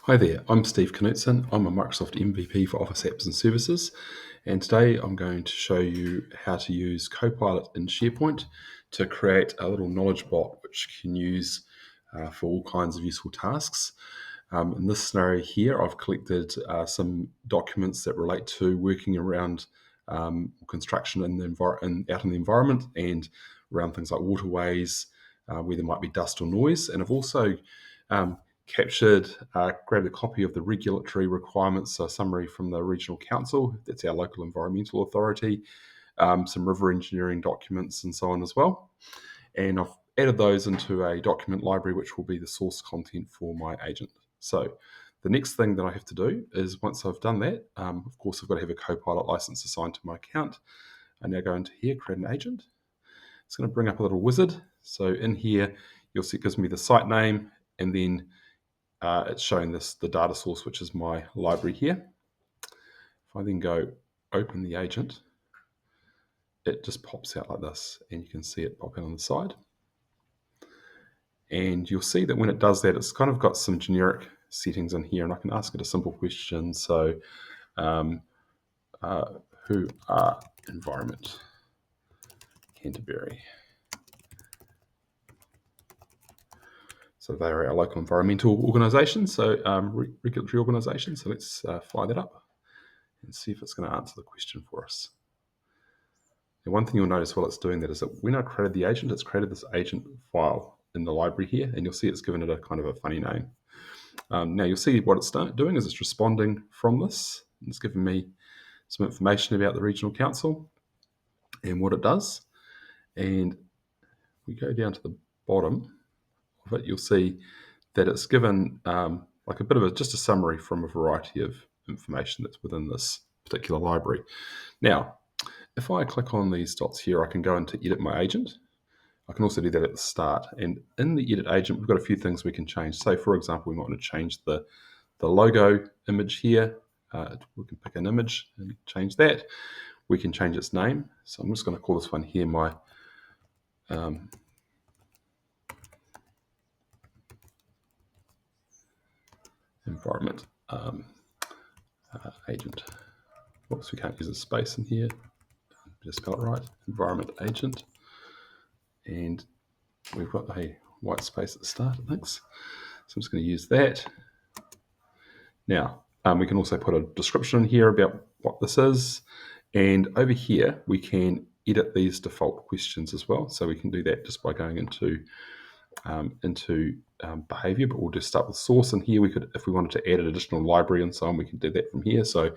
Hi there, I'm Steve Knutson. I'm a Microsoft MVP for Office Apps and Services, and today I'm going to show you how to use Copilot in SharePoint to create a little knowledge bot which you can use for all kinds of useful tasks. In this scenario here, I've collected some documents that relate to working around construction out in the environment and around things like waterways, where there might be dust or noise. And I've also um, grabbed a copy of the regulatory requirements, so a summary from the Regional Council, that's our local environmental authority, some river engineering documents and so on as well. And I've added those into a document library, which will be the source content for my agent. So the next thing that I have to do is, once I've done that, of course, I've got to have a Copilot license assigned to my account. I now go into here, create an agent. It's going to bring up a little wizard. So in here, you'll see it gives me the site name, and then it's showing the data source, which is my library here. If I then go open the agent, it just pops out like this, and you can see it popping on the side. And you'll see that when it does that, it's kind of got some generic settings in here, and I can ask it a simple question. So, who are Environment Canterbury? So they're our local environmental organisation, so regulatory organisation. So let's fire that up and see if it's going to answer the question for us. And one thing you'll notice while it's doing that is that when I created the agent, it's created this agent file in the library here, and you'll see it's given it a kind of a funny name. Now you'll see what it's doing is it's responding from this. It's giving me some information about the Regional Council and what it does. And we go down to the bottom of it, you'll see that it's given like a bit of just a summary from a variety of information that's within this particular library. Now, if I click on these dots here, I can go into edit my agent. I can also do that at the start. And in the edit agent, we've got a few things we can change. So for example, we might want to change the logo image here. We can pick an image and change that. We can change its name. So I'm just going to call this one here my environment agent. Oops, we can't use a space in here. Just spell it right. Environment agent. And we've got a white space at the start, thanks. So I'm just going to use that. Now, we can also put a description in here about what this is. And over here, we can edit these default questions as well. So we can do that just by going into behavior, but we'll just start with source. And here we could, if we wanted to add an additional library and so on, we can do that from here. So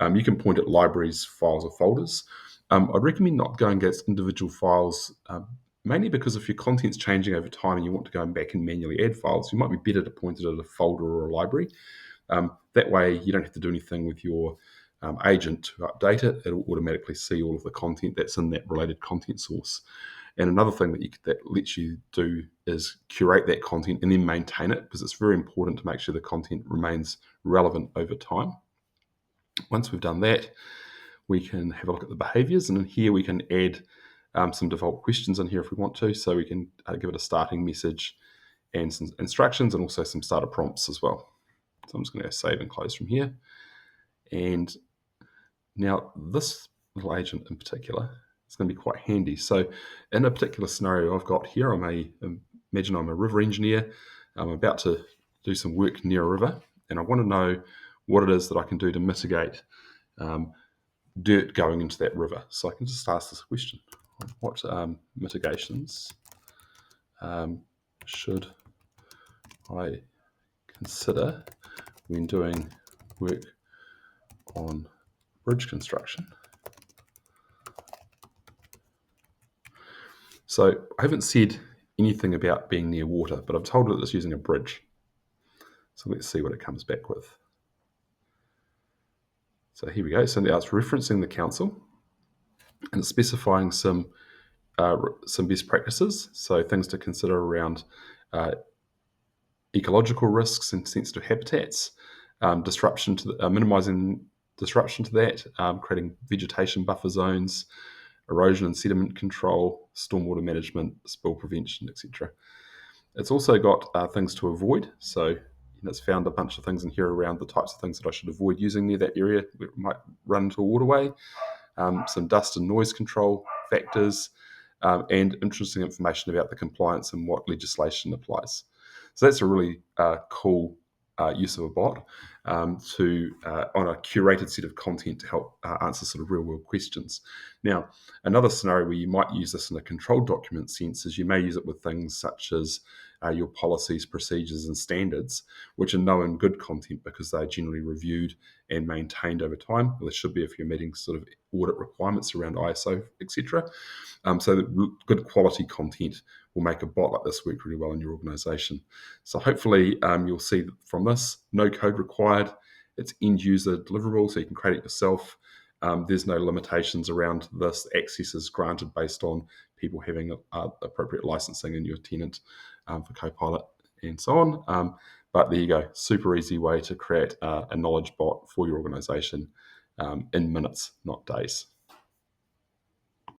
you can point at libraries, files, or folders. I'd recommend not going against individual files, mainly because if your content's changing over time and you want to go back and manually add files, you might be better to point it at a folder or a library. That way, you don't have to do anything with your agent to update it. It'll automatically see all of the content that's in that related content source. And another thing that lets you do is curate that content and then maintain it, because it's very important to make sure the content remains relevant over time. Once we've done that, we can have a look at the behaviors, and in here we can add some default questions in here if we want to. So we can give it a starting message and some instructions, and also some starter prompts as well. So I'm just going to save and close from here. And now this little agent in particular is going to be quite handy. So in a particular scenario I've got here, imagine I'm a river engineer. I'm about to do some work near a river, and I want to know what it is that I can do to mitigate dirt going into that river. So I can just ask this question: what mitigations should I consider when doing work on bridge construction? So I haven't said anything about being near water, but I've told it it's using a bridge. So let's see what it comes back with. So here we go. So now it's referencing the council, and it's specifying some best practices. So things to consider around ecological risks and sensitive habitats, minimizing disruption to that, creating vegetation buffer zones, erosion and sediment control, stormwater management, spill prevention, etc. It's also got things to avoid. So and it's found a bunch of things in here around the types of things that I should avoid using near that area where it might run into a waterway, some dust and noise control factors, and interesting information about the compliance and what legislation applies. So that's a really cool use of a bot on a curated set of content to help answer sort of real world questions. Now, another scenario where you might use this in a controlled document sense is you may use it with things such as your policies, procedures, and standards, which are known good content because they're generally reviewed and maintained over time. Well, there should be if you're meeting sort of audit requirements around ISO, etc. So that good quality content will make a bot like this work really well in your organization. So hopefully you'll see from this, no code required. It's end user deliverable, so you can create it yourself. There's no limitations around this. Access is granted based on people having appropriate licensing in your tenant for Copilot and so on. But there you go, super easy way to create a knowledge bot for your organization in minutes, not days.